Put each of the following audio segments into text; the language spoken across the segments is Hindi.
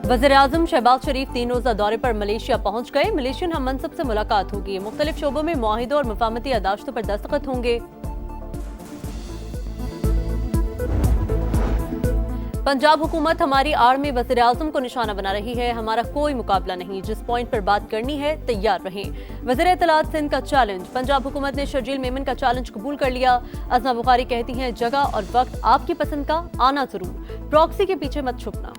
वज़ीर-ए-आज़म शहबाज शरीफ 3 रोज़ा दौरे पर मलेशिया पहुंच गए। मलेशियन हम मनसब से मुलाकात होगी। मुख्तलिफ शोबों में मुआहिदों और मुफाहमती यादाश्तों पर दस्तखत होंगे। पंजाब हुकूमत हमारी आड़ में वज़ीर-ए-आज़म को निशाना बना रही है। हमारा कोई मुकाबला नहीं, जिस पॉइंट पर बात करनी है तैयार रहें। वज़ीर इत्तलात सिंध का चैलेंज। पंजाब हुकूमत ने शर्जील मेमन का चैलेंज कबूल कर लिया। अज़मा बुखारी कहती हैं जगह और वक्त आपकी पसंद का आना जरूर, प्रॉक्सी के पीछे मत छुपना।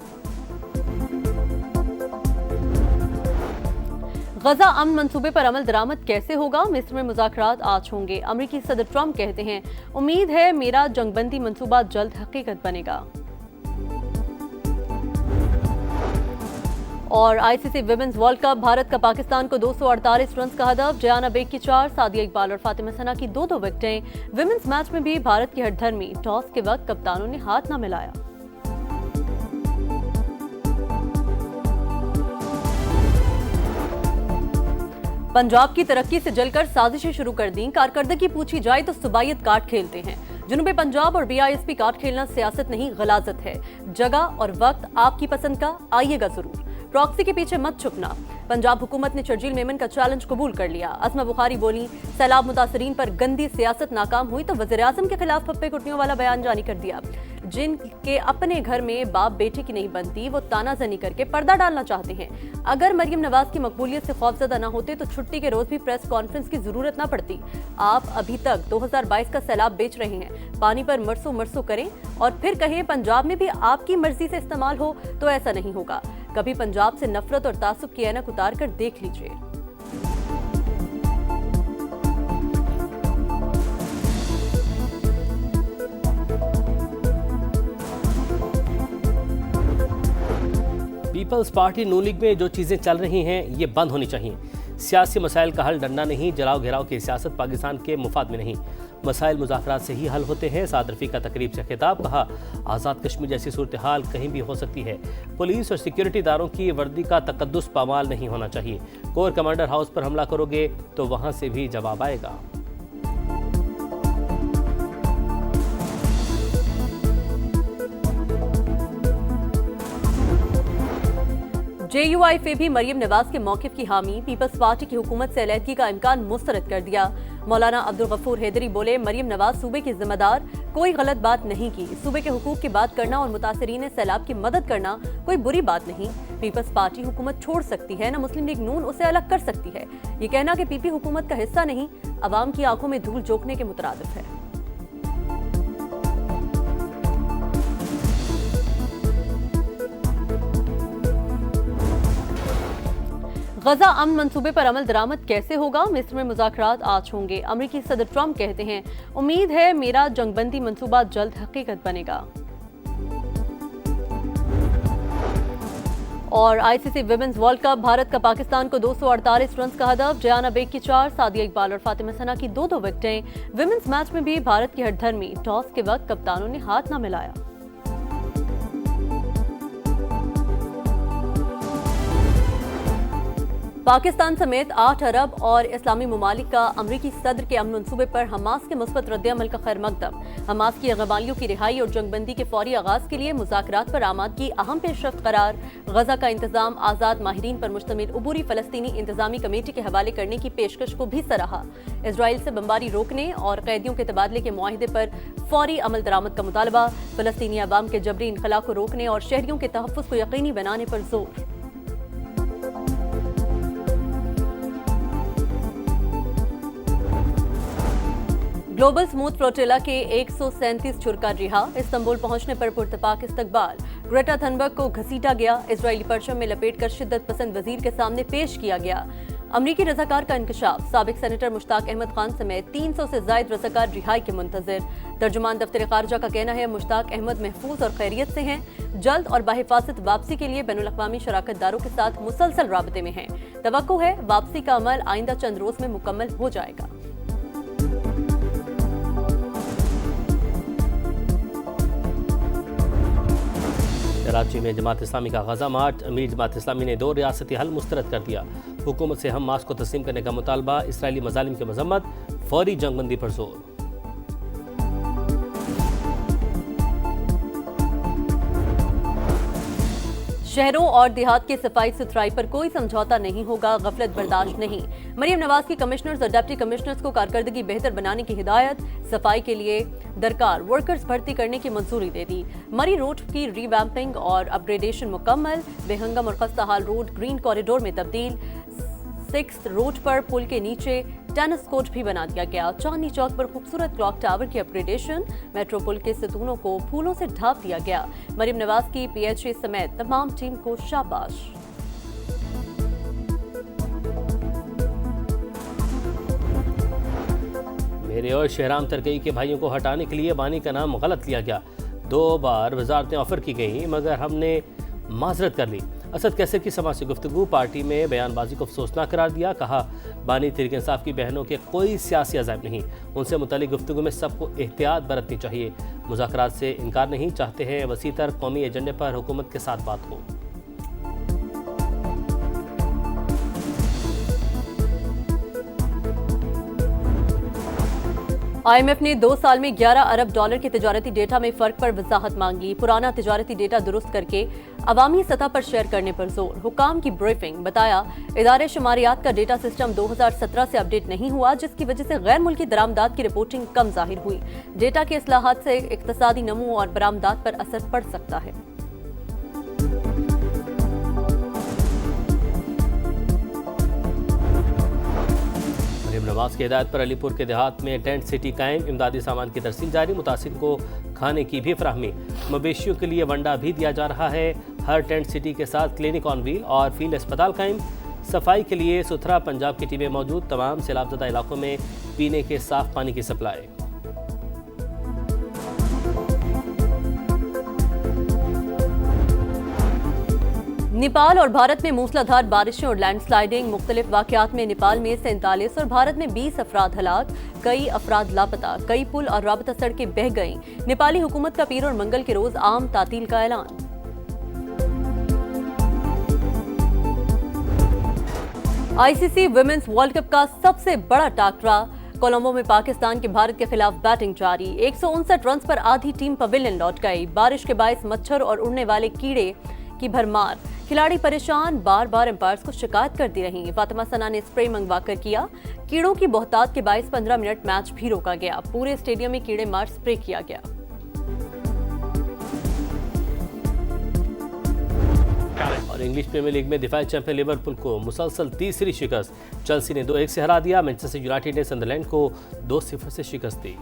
गजा अमन मंसूबे पर अमल दरामद कैसे होगा? मिस्र में मुज़ाकरात आज होंगे। अमरीकी सदर ट्रंप कहते हैं उम्मीद है मेरा जंगबंदी मंसूबा जल्द हकीकत बनेगा। और ICC women's world cup, Bharat का पाकिस्तान को 248 रन का हदफ। जयाना बेग की 4, सादिया इकबाल और फातिमा सना की 2-2 विकेटें। विमेंस मैच में भी भारत की हठधर्मी, टॉस के वक्त कप्तानों ने हाथ न मिलाया। पंजाब की तरक्की से जलकर साजिशें शुरू कर दी। कारकर्दगी पूछी जाए तो सुबायत कार्ड खेलते हैं। जुनूबी पंजाब और बीआईएसपी कार्ड खेलना सियासत नहीं गलाजत है। जगह और वक्त आपकी पसंद का, आइएगा जरूर, प्रॉक्सी के पीछे मत छुपना। पंजाब हुकूमत ने शर्जील मेमन का चैलेंज कबूल कर लिया। अज़मा बुखारी बोली सैलाब मुतासरीन पर गंदी सियासत नाकाम हुई तो वज़ीर-ए-आज़म के खिलाफ फप्पे कुटनियों वाला बयान जारी कर दिया। जिनके अपने घर में बाप बेटे की नहीं बनती वो तानाजनी करके पर्दा डालना चाहते हैं। अगर मरियम नवाज की मकबूलियत से खौफजदा न होते तो छुट्टी के रोज भी प्रेस कॉन्फ्रेंस की जरूरत न पड़ती। आप अभी तक 2022 का सैलाब बेच रहे हैं। पानी पर मरसों मरसों करें और फिर कहें पंजाब में भी आपकी मर्जी से इस्तेमाल हो, तो ऐसा नहीं होगा। कभी पंजाब से नफरत और तासुब की ऐनक उतार कर देख लीजिए। पीपल्स पार्टी नून लीग में जो चीज़ें चल रही हैं ये बंद होनी चाहिए। सियासी मसाइल का हल डंडा नहीं, जलाओ घेराव की सियासत पाकिस्तान के मुफाद में नहीं। मसाइल मुज़ाकरात से ही हल होते हैं। साद रफ़ी का तकरीब से खिताब, कहा आज़ाद कश्मीर जैसी सूरत हाल कहीं भी हो सकती है। पुलिस और सिक्योरिटी दारों की वर्दी का तकद्दुस पामाल नहीं होना चाहिए। कोर कमांडर हाउस पर हमला करोगे तो वहाँ से भी जवाब आएगा। JUIF भी मरियम नवाज के मौक़िफ़ की हामी। पीपल्स पार्टी की हुकूमत से अलहदगी का इम्कान मुस्तरद कर दिया। मौलाना अब्दुल गफूर हैदरी बोले मरियम नवाज सूबे की जिम्मेदार, कोई गलत बात नहीं की। सूबे के हुकूक की बात करना और मुतासरीन सैलाब की मदद करना कोई बुरी बात नहीं। पीपल्स पार्टी हुकूमत छोड़ सकती है, न मुस्लिम लीग नून उसे अलग कर सकती है। ये कहना कि पीपी हुकूमत का हिस्सा नहीं, अवाम की आंखों में धूल झोंकने के मुतरादिफ है। गजा अमन मंसूबे पर अमल दरामद कैसे होगा? मिस्र में मुज़ाकरात आज होंगे। अमरीकी सदर ट्रंप कहते हैं उम्मीद है मेरा जंगबंदी मंसूबा जल्द हकीकत बनेगा। और ICC women's world cup, Bharat का पाकिस्तान को 248 रन का हदफ। जयाना बेग की 4, सादिया इकबाल और फातिमा सना की 2-2 विकेटें। विमेंस मैच में भी भारत की हठधर्मी, टॉस के वक्त कप्तानों ने हाथ न मिलाया। पाकिस्तान समेत 8 अरब और इस्लामी ममालिक का अमरीकी सदर के अमन मंसूबे पर हमास के मुस्बत रद्द-ए-अमल का खैर मकदम। हमास की गवालियों की रिहाई और जंगबंदी के फौरी आगाज के लिए मुज़ाकरात पर आमादगी अहम पेशरफ्त करार। गजा का इंतजाम आज़ाद माहिरीन पर मुश्तमिल अबूरी फ़लस्तीनी इंतजामी कमेटी के हवाले करने की पेशकश को भी सराहा। इसराइल से बमबारी रोकने और कैदियों के तबादले के मुआहिदे पर फौरी अमल दरामद का मुतालबा। फ़लस्तीनी अवाम के जबरी इनखला को रोकने और शहरियों के तहफ़्फ़ुज़ को यकीनी बनाने पर जोर। ग्लोबल स्मूथ फ्लोटिला के 137 शुरका रिहा। इस्तांबुल पहुंचने पर पुरतपाक इस्तकबाल। ग्रेटा थनबर्ग को घसीटा गया। इजरायली परचम में लपेटकर शिद्दत पसंद वजीर के सामने पेश किया गया। अमरीकी रजाकार का इंकशाफ। साबिक सेनेटर मुश्ताक अहमद खान समेत 300 से जायद रजाकार रिहाई के मुंतजर। तर्जुमान दफ्तर खारजा का कहना है मुश्ताक अहमद महफूज और खैरियत से हैं। जल्द और बाहिफाजत वापसी के लिए बैनुल-अक़वामी शराकतदारों के साथ मुसलसल राबते में हैं। तवक्को है वापसी का अमल आइंदा चंद रोज में मुकम्मल हो जाएगा। कराची में जमात इस्लामी का गजा मार्च। अमीर जमात इस्लामी ने 2 रियासती हल मुस्तरद कर दिया। हुकूमत से हमास को तस्लीम करने का मुतालबा। इसराइली मजालिम की मजम्मत, फौरी जंगबंदी पर जोर। शहरों और देहात की सफाई सुथराई पर कोई समझौता नहीं होगा, गफलत बर्दाश्त नहीं। मरियम नवाज की कमिश्नर्स और डिप्टी कमिश्नर्स को कारकर्दगी बेहतर बनाने की हिदायत। सफाई के लिए दरकार वर्कर्स भर्ती करने की मंजूरी दे दी। मरी रोड की रीवैम्पिंग और अपग्रेडेशन मुकम्मल। बेहंगम और खस्ताहाल रोड ग्रीन कॉरिडोर में तब्दील। 6th रोड पर पुल के नीचे टेनिस कोर्ट भी बना दिया गया। चांदनी चौक पर खूबसूरत क्लॉक टावर की अपग्रेडेशन। मेट्रो पुल के सतूनों को फूलों से ढांप दिया गया। मरियम नवाज की पीएचए समेत तमाम टीम को शाबाश। मेरे और शहराम तरकई के भाइयों को हटाने के लिए बानी का नाम गलत लिया गया। 2 बार वजारतें ऑफर की गई मगर हमने माजरत कर ली। असद कैसर की समाज से गुफ्तगू। पार्टी में बयानबाजी को अफसोसनाक करार दिया। कहा बानी तहरीक इंसाफ की बहनों के कोई सियासी अज़ाइम नहीं, उनसे मुतालिक गुफ्तगू में सबको एहतियात बरतनी चाहिए। मुज़ाकरात से इनकार नहीं, चाहते हैं वसीतर कौमी एजेंडे पर हुकूमत के साथ बात हो। IMF ने 2 साल में 11 अरब डॉलर के तिजारती डेटा में फर्क पर वजाहत मांगी। पुराना तिजारती डेटा दुरुस्त करके अवामी सतह पर शेयर करने पर जोर। हुकाम की ब्रीफिंग। बताया इदारे शुमारियात का डेटा सिस्टम 2017 से अपडेट नहीं हुआ, जिसकी वजह से गैर मुल्की दरामदात की रिपोर्टिंग कम जाहिर हुई। डेटा के इस्लाहात से इक्तसादी नमू और बरामदात पर असर पड़ सकता है। नवाज की हिदायत पर अलीपुर के देहात में टेंट सिटी कायम। इमदादी सामान की तरसील जारी। मुतासिर को खाने की भी फराहमी। मवेशियों के लिए वंडा भी दिया जा रहा है। हर टेंट सिटी के साथ क्लिनिक ऑन व्हील और फील्ड अस्पताल कायम। सफाई के लिए सुथरा पंजाब की टीमें मौजूद। तमाम सैलाबज़दा इलाकों में पीने के साफ पानी की सप्लाई। नेपाल और भारत में मूसलाधार बारिशें और लैंडस्लाइडिंग। मुख्तलिफ वाक़यात में नेपाल में 47 और भारत में 20 अफराद हलाक, कई अफराद लापता। कई पुल और राबता सड़कें बह गईं। नेपाली हुकूमत का पीर और मंगल के रोज आम तातील का ऐलान। ICC वुमेन्स वर्ल्ड कप का सबसे बड़ा टाकरा। कोलंबो में पाकिस्तान के भारत के खिलाफ बैटिंग जारी। 159 रन पर आधी टीम पवेलियन लौट गई। बारिश के बायस मच्छर और उड़ने वाले कीड़े की भरमार। खिलाड़ी परेशान, बार बार एम्पायर्स को शिकायत करती रहीं। फातिमा सना ने स्प्रे मंगवा कर किया। कीड़ों की बहुतात के बायस 15 मिनट मैच भी रोका गया। पूरे स्टेडियम में कीड़े मार स्प्रे किया गया। और इंग्लिश प्रीमियर लीग में दिफाई चैंपियन लिवरपूल को मुसलसल तीसरी शिकस्त। चेल्सी ने 2-1 से हरा दिया। मैनचेस्टर यूनाइटेड ने सनदरलैंड को 2-0 से शिकस्त दी।